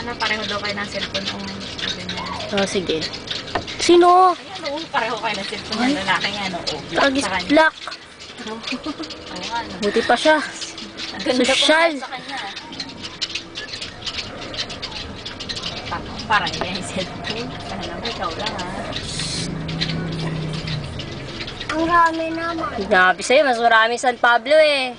na pareho daw kayo ng cellphone. Oh, sige. Sino? Ayan, oo, pareho kayo ng cellphone ng lalaki nga, no? Oh, Tragis black. Buti pa siya. Social. Parang yan yung cellphone. Alam mo, ikaw lang, ha? Ang rami naman. Sinabi sa'yo, mas marami San Pablo eh.